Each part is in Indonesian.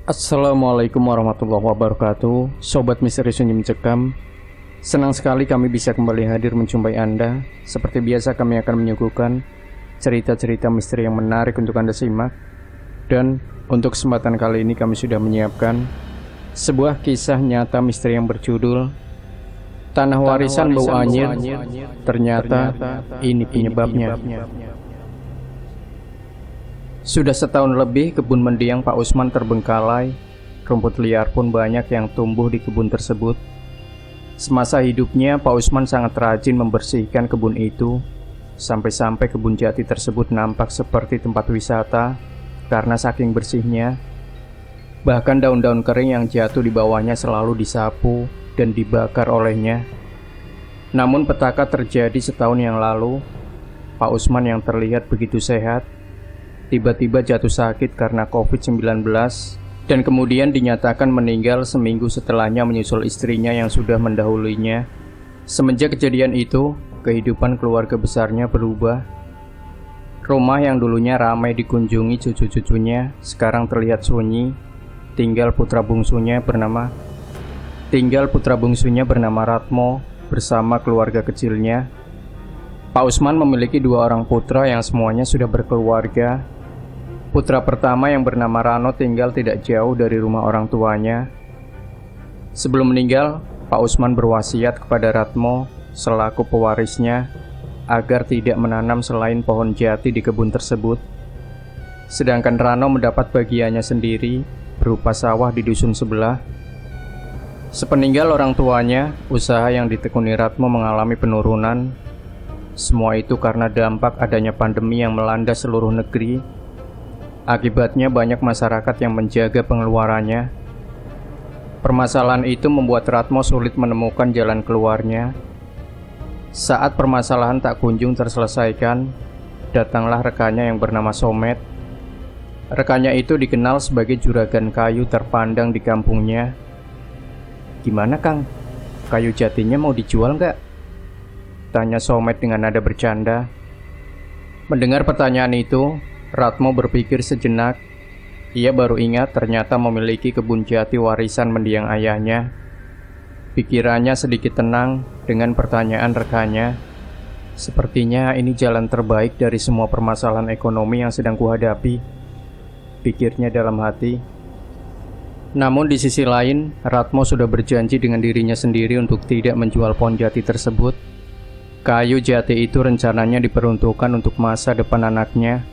Assalamualaikum warahmatullahi wabarakatuh. Sobat Misteri Sunyi Mencekam, senang sekali kami bisa kembali hadir menjumpai Anda. Seperti biasa kami akan menyuguhkan cerita-cerita misteri yang menarik untuk Anda simak. Dan untuk kesempatan kali ini kami sudah menyiapkan sebuah kisah nyata misteri yang berjudul Tanah Warisan Bau Anyir. Ternyata ini penyebabnya. Sudah setahun lebih kebun mendiang Pak Usman terbengkalai. Rumput liar pun banyak yang tumbuh di kebun tersebut. Semasa hidupnya Pak Usman sangat rajin membersihkan kebun itu. Sampai-sampai kebun jati tersebut nampak seperti tempat wisata karena saking bersihnya. Bahkan daun-daun kering yang jatuh di bawahnya selalu disapu dan dibakar olehnya. Namun petaka terjadi setahun yang lalu. Pak Usman yang terlihat begitu sehat tiba-tiba jatuh sakit karena COVID-19 dan kemudian dinyatakan meninggal seminggu setelahnya menyusul istrinya yang sudah mendahulunya. Semenjak kejadian itu, kehidupan keluarga besarnya berubah. Rumah yang dulunya ramai dikunjungi cucu-cucunya sekarang terlihat sunyi. Tinggal putra bungsunya bernama Ratmo bersama keluarga kecilnya. Pak Usman memiliki dua orang putra yang semuanya sudah berkeluarga. Putra pertama yang bernama Rano tinggal tidak jauh dari rumah orang tuanya. Sebelum meninggal, Pak Usman berwasiat kepada Ratmo selaku pewarisnya agar tidak menanam selain pohon jati di kebun tersebut. Sedangkan Rano mendapat bagiannya sendiri berupa sawah di dusun sebelah. Sepeninggal orang tuanya, usaha yang ditekuni Ratmo mengalami penurunan. Semua itu karena dampak adanya pandemi yang melanda seluruh negeri. Akibatnya banyak masyarakat yang menjaga pengeluarannya. Permasalahan itu membuat Ratmo sulit menemukan jalan keluarnya. Saat permasalahan tak kunjung terselesaikan, datanglah rekannya yang bernama Somet. Rekannya itu dikenal sebagai juragan kayu terpandang di kampungnya. "Gimana Kang? Kayu jatinya mau dijual nggak?" tanya Somet dengan nada bercanda. Mendengar pertanyaan itu, Ratmo berpikir sejenak. Ia baru ingat ternyata memiliki kebun jati warisan mendiang ayahnya. Pikirannya sedikit tenang dengan pertanyaan rekannya. "Sepertinya ini jalan terbaik dari semua permasalahan ekonomi yang sedang kuhadapi," pikirnya dalam hati. Namun di sisi lain, Ratmo sudah berjanji dengan dirinya sendiri untuk tidak menjual pohon jati tersebut. Kayu jati itu rencananya diperuntukkan untuk masa depan anaknya.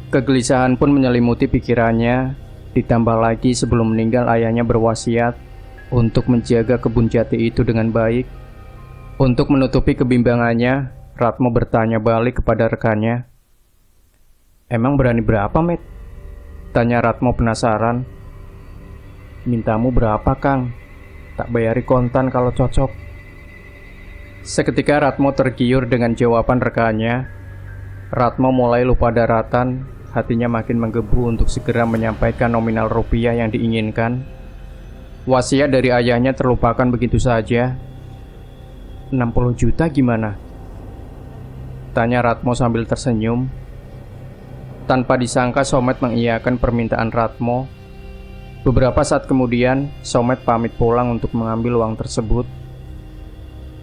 Kegelisahan pun menyelimuti pikirannya. Ditambah lagi sebelum meninggal ayahnya berwasiat untuk menjaga kebun jati itu dengan baik. Untuk menutupi kebimbangannya, Ratmo bertanya balik kepada rekannya. "Emang berani berapa, Met?" tanya Ratmo penasaran. "Mintamu berapa, Kang? Tak bayari kontan kalau cocok." Seketika Ratmo tergiur dengan jawaban rekannya. Ratmo mulai lupa daratan. Hatinya makin menggebu untuk segera menyampaikan nominal rupiah yang diinginkan. Wasiat dari ayahnya terlupakan begitu saja. 60 juta gimana?" tanya Ratmo sambil tersenyum. Tanpa disangka Somet mengiyakan permintaan Ratmo. Beberapa saat kemudian, Somet pamit pulang untuk mengambil uang tersebut.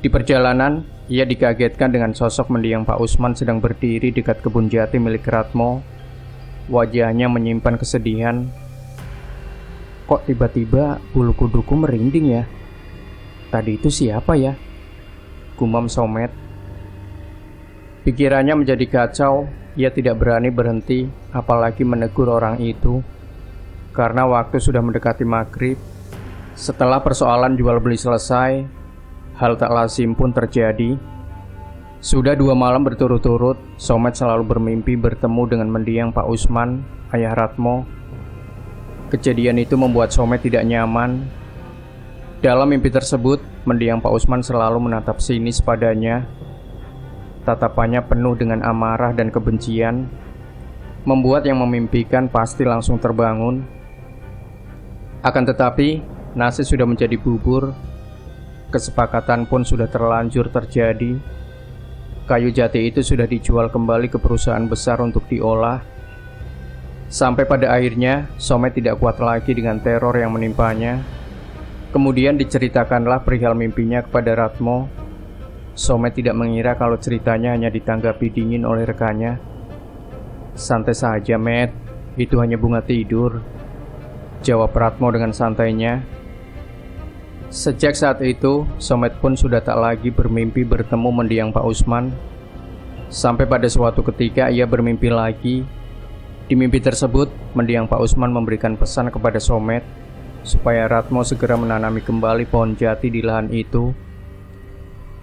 Di perjalanan, ia dikagetkan dengan sosok mendiang Pak Usman sedang berdiri dekat kebun jati milik Ratmo. Wajahnya menyimpan kesedihan. "Kok tiba-tiba bulu kuduku merinding ya? Tadi itu siapa ya?" gumam Somet. Pikirannya menjadi kacau. Ia tidak berani berhenti, apalagi menegur orang itu. Karena waktu sudah mendekati maghrib. Setelah persoalan jual beli selesai, hal tak lazim pun terjadi. Sudah 2 malam berturut-turut, Somet selalu bermimpi bertemu dengan mendiang Pak Usman, ayah Ratmo. Kejadian itu membuat Somet tidak nyaman. Dalam mimpi tersebut, mendiang Pak Usman selalu menatap sinis padanya. Tatapannya penuh dengan amarah dan kebencian, membuat yang memimpikan pasti langsung terbangun. Akan tetapi, nasi sudah menjadi bubur. Kesepakatan pun sudah terlanjur terjadi. Kayu jati itu sudah dijual kembali ke perusahaan besar untuk diolah. Sampai pada akhirnya, Somet tidak kuat lagi dengan teror yang menimpanya. Kemudian diceritakanlah perihal mimpinya kepada Ratmo. Somet tidak mengira kalau ceritanya hanya ditanggapi dingin oleh rekannya. "Santai saja, Met. Itu hanya bunga tidur," jawab Ratmo dengan santainya. Sejak saat itu, Somet pun sudah tak lagi bermimpi bertemu mendiang Pak Usman. Sampai pada suatu ketika ia bermimpi lagi. Di mimpi tersebut, mendiang Pak Usman memberikan pesan kepada Somet supaya Ratmo segera menanami kembali pohon jati di lahan itu.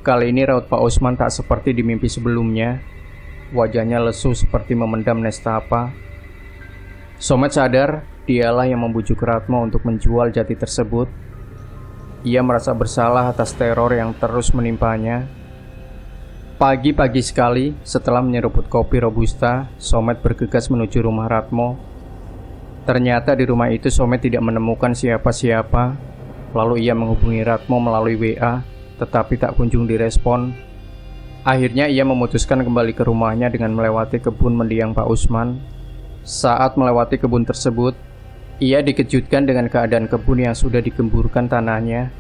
Kali ini raut Pak Usman tak seperti di mimpi sebelumnya. Wajahnya lesu seperti memendam nestapa. Somet sadar dialah yang membujuk Ratmo untuk menjual jati tersebut. Ia merasa bersalah atas teror yang terus menimpanya. Pagi-pagi sekali, setelah menyeruput kopi robusta, Somet bergegas menuju rumah Ratmo. Ternyata di rumah itu Somet tidak menemukan siapa-siapa. Lalu ia menghubungi Ratmo melalui WA, tetapi tak kunjung direspon. Akhirnya ia memutuskan kembali ke rumahnya dengan melewati kebun mendiang Pak Usman. Saat melewati kebun tersebut, ia dikejutkan dengan keadaan kebun yang sudah digemburkan tanahnya.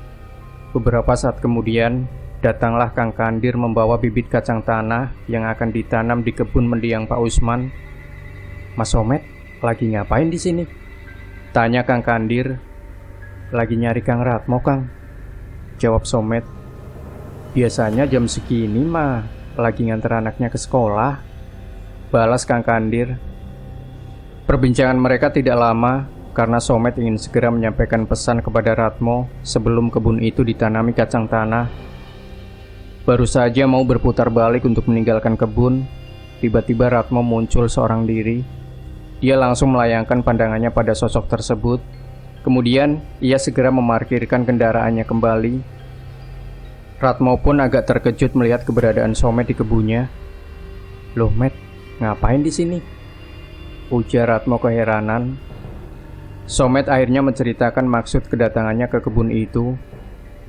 Beberapa saat kemudian, datanglah Kang Kandir membawa bibit kacang tanah yang akan ditanam di kebun mendiang Pak Usman. "Mas Somet, lagi ngapain di sini?" tanya Kang Kandir. "Lagi nyari Kang Ratmo, Kang," jawab Somet. "Biasanya jam segini mah lagi nganter anaknya ke sekolah," balas Kang Kandir. Perbincangan mereka tidak lama karena Somet ingin segera menyampaikan pesan kepada Ratmo sebelum kebun itu ditanami kacang tanah. Baru saja mau berputar balik untuk meninggalkan kebun, tiba-tiba Ratmo muncul seorang diri. Dia langsung melayangkan pandangannya pada sosok tersebut. Kemudian ia segera memarkirkan kendaraannya kembali. Ratmo pun agak terkejut melihat keberadaan Somet di kebunnya. "Loh, Met, ngapain di sini?" ujar Ratmo keheranan. Somet akhirnya menceritakan maksud kedatangannya ke kebun itu.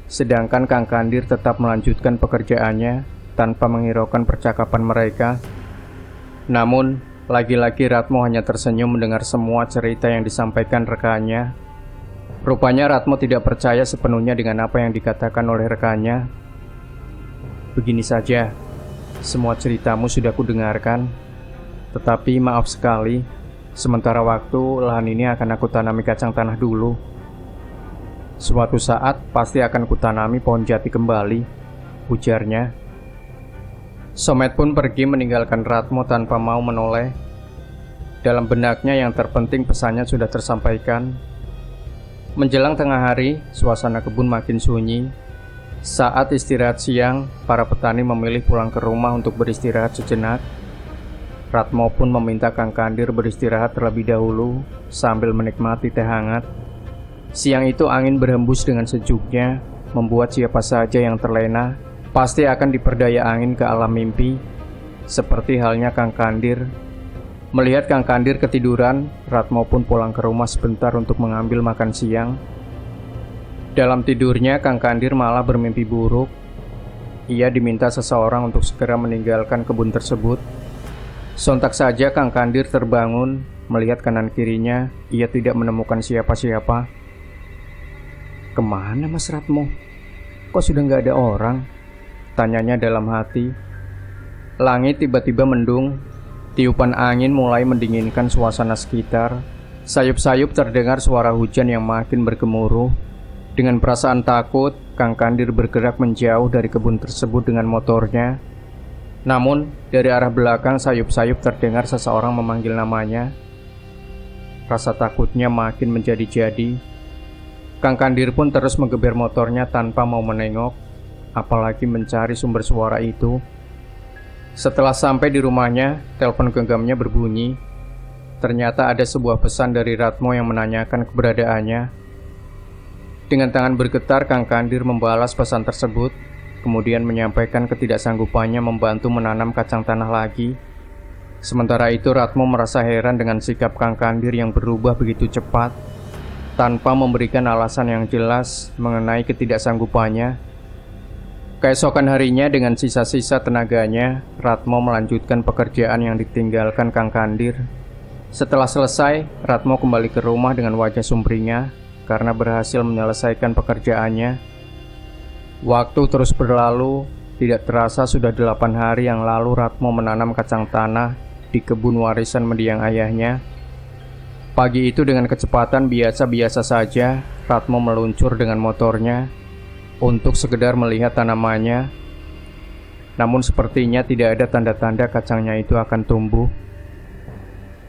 Sedangkan Kang Kandir tetap melanjutkan pekerjaannya tanpa menghiraukan percakapan mereka. Namun, lagi-lagi Ratmo hanya tersenyum mendengar semua cerita yang disampaikan rekannya. Rupanya Ratmo tidak percaya sepenuhnya dengan apa yang dikatakan oleh rekannya. "Begini saja, semua ceritamu sudah kudengarkan. Tetapi maaf sekali, sementara waktu lahan ini akan aku tanami kacang tanah dulu. Suatu saat pasti akan kutanami pohon jati kembali," ujarnya. Somet pun pergi meninggalkan Ratmo tanpa mau menoleh. Dalam benaknya yang terpenting pesannya sudah tersampaikan. Menjelang tengah hari, suasana kebun makin sunyi. Saat istirahat siang, para petani memilih pulang ke rumah untuk beristirahat sejenak. Ratmo pun meminta Kang Kandir beristirahat terlebih dahulu sambil menikmati teh hangat. Siang itu angin berhembus dengan sejuknya, membuat siapa saja yang terlena pasti akan diperdaya angin ke alam mimpi. Seperti halnya Kang Kandir. Melihat Kang Kandir ketiduran, Ratmo pun pulang ke rumah sebentar untuk mengambil makan siang. Dalam tidurnya, Kang Kandir malah bermimpi buruk. Ia diminta seseorang untuk segera meninggalkan kebun tersebut. Sontak saja Kang Kandir terbangun, melihat kanan kirinya, ia tidak menemukan siapa-siapa. "Kemana Mas Ratmo? Kok sudah nggak ada orang?" tanyanya dalam hati. Langit tiba-tiba mendung. Tiupan angin mulai mendinginkan suasana sekitar. Sayup-sayup terdengar suara hujan yang makin bergemuruh. Dengan perasaan takut, Kang Kandir bergerak menjauh dari kebun tersebut dengan motornya. Namun, dari arah belakang sayup-sayup terdengar seseorang memanggil namanya. Rasa takutnya makin menjadi-jadi. Kang Kandir pun terus menggeber motornya tanpa mau menengok, apalagi mencari sumber suara itu. Setelah sampai di rumahnya, telepon genggamnya berbunyi. Ternyata ada sebuah pesan dari Ratmo yang menanyakan keberadaannya. Dengan tangan bergetar, Kang Kandir membalas pesan tersebut, kemudian menyampaikan ketidaksanggupannya membantu menanam kacang tanah lagi. Sementara itu Ratmo merasa heran dengan sikap Kang Kandir yang berubah begitu cepat, tanpa memberikan alasan yang jelas mengenai ketidaksanggupannya. Keesokan harinya dengan sisa-sisa tenaganya, Ratmo melanjutkan pekerjaan yang ditinggalkan Kang Kandir. Setelah selesai, Ratmo kembali ke rumah dengan wajah sumringah karena berhasil menyelesaikan pekerjaannya. Waktu terus berlalu, tidak terasa sudah 8 hari yang lalu Ratmo menanam kacang tanah di kebun warisan mendiang ayahnya. Pagi itu dengan kecepatan biasa-biasa saja, Ratmo meluncur dengan motornya untuk sekedar melihat tanamannya. Namun sepertinya tidak ada tanda-tanda kacangnya itu akan tumbuh.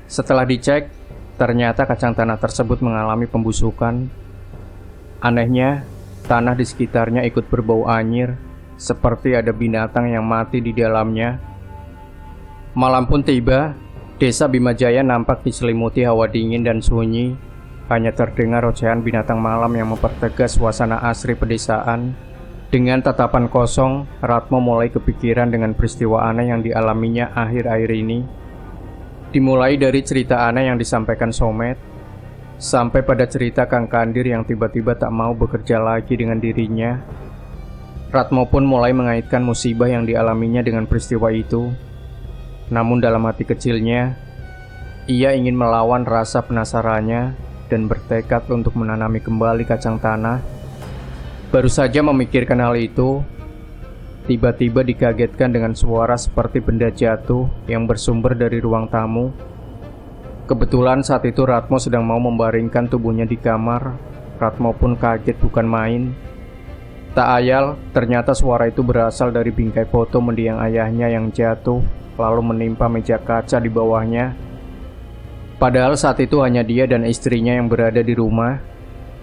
Setelah dicek, ternyata kacang tanah tersebut mengalami pembusukan. Anehnya, tanah di sekitarnya ikut berbau anyir, seperti ada binatang yang mati di dalamnya. Malam pun tiba, desa Bimajaya nampak diselimuti hawa dingin dan sunyi. Hanya terdengar ocehan binatang malam yang mempertegas suasana asri pedesaan. Dengan tatapan kosong, Ratmo mulai kepikiran dengan peristiwa aneh yang dialaminya akhir-akhir ini. Dimulai dari cerita aneh yang disampaikan Somet, sampai pada cerita Kang Kandir yang tiba-tiba tak mau bekerja lagi dengan dirinya. Ratmo pun mulai mengaitkan musibah yang dialaminya dengan peristiwa itu. Namun dalam hati kecilnya, ia ingin melawan rasa penasarannya dan bertekad untuk menanami kembali kacang tanah. Baru saja memikirkan hal itu, tiba-tiba dikagetkan dengan suara seperti benda jatuh yang bersumber dari ruang tamu. Kebetulan saat itu Ratmo sedang mau membaringkan tubuhnya di kamar. Ratmo pun kaget bukan main. Tak ayal, ternyata suara itu berasal dari bingkai foto mendiang ayahnya yang jatuh, lalu menimpa meja kaca di bawahnya. Padahal saat itu hanya dia dan istrinya yang berada di rumah,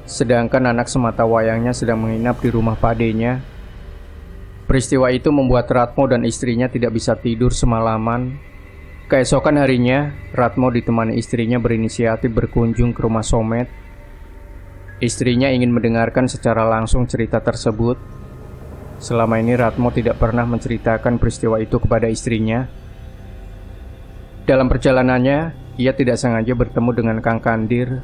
sedangkan anak semata wayangnya sedang menginap di rumah pakdenya. Peristiwa itu membuat Ratmo dan istrinya tidak bisa tidur semalaman. Keesokan harinya, Ratmo ditemani istrinya berinisiatif berkunjung ke rumah Somet. Istrinya ingin mendengarkan secara langsung cerita tersebut. Selama ini Ratmo tidak pernah menceritakan peristiwa itu kepada istrinya. Dalam perjalanannya, ia tidak sengaja bertemu dengan Kang Kandir.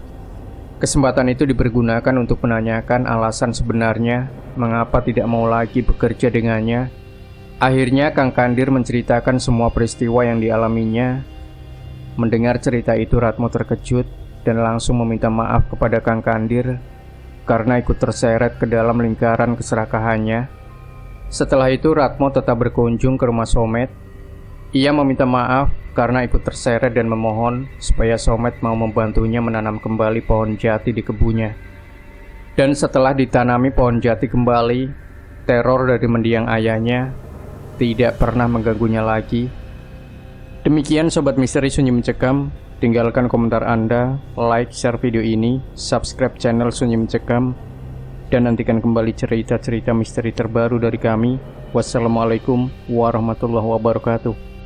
Kesempatan itu dipergunakan untuk menanyakan alasan sebenarnya mengapa tidak mau lagi bekerja dengannya. Akhirnya Kang Kandir menceritakan semua peristiwa yang dialaminya. Mendengar cerita itu Ratmo terkejut dan langsung meminta maaf kepada Kang Kandir karena ikut terseret ke dalam lingkaran keserakahannya. Setelah itu Ratmo tetap berkunjung ke rumah Somet. Ia meminta maaf karena ikut terseret dan memohon supaya Somet mau membantunya menanam kembali pohon jati di kebunnya. Dan setelah ditanami pohon jati kembali, teror dari mendiang ayahnya tidak pernah mengganggunya lagi. Demikian Sobat Misteri Sunyi Mencekam. Tinggalkan komentar Anda, like, share video ini, subscribe channel Sunyi Mencekam, dan nantikan kembali cerita-cerita misteri terbaru dari kami. Wassalamualaikum warahmatullahi wabarakatuh.